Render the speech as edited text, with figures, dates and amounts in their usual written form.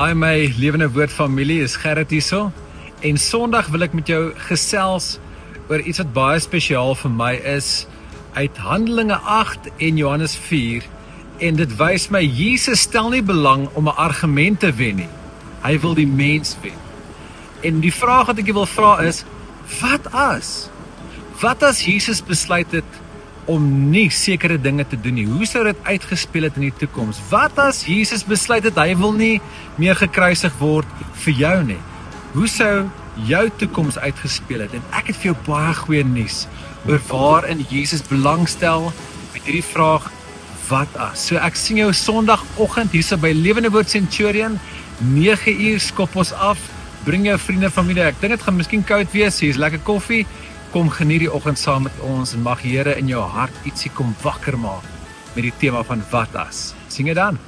Hi my lewende woord familie, is Gerrit hierso. En Sondag wil ek met jou gesels oor iets wat baie spesiaal vir my is, uit Handelinge 8 en Johannes 4. En dit wys my, Jesus stel nie belang om 'n argument te wen nie. Hy wil die mens wen. En die vraag wat ek wil vra is, wat as? Wat as Jesus besluit het om nie sekere dinge te doen nie? Hoe sou dit uitgespeel het in die toekoms? Wat as Jesus besluit het, hy wil nie meer gekruisig word vir jou nie? Hoe sou jou toekoms uitgespeel het? En ek het vir jou baie goeie nuus oor waarin Jesus belangstel met hierdie vraag, wat as? So ek sien jou Sondagoggend hierso by Lewende Woord Centurion, 9 uur skop ons af, bring jou vriende, familie, ek dink dit gaan miskien koud wees, hier is lekker koffie, kom geniet die oggend saam met ons en mag Here in jou hart ietsie kom wakker maak met die tema van wat as. Sien jy dan?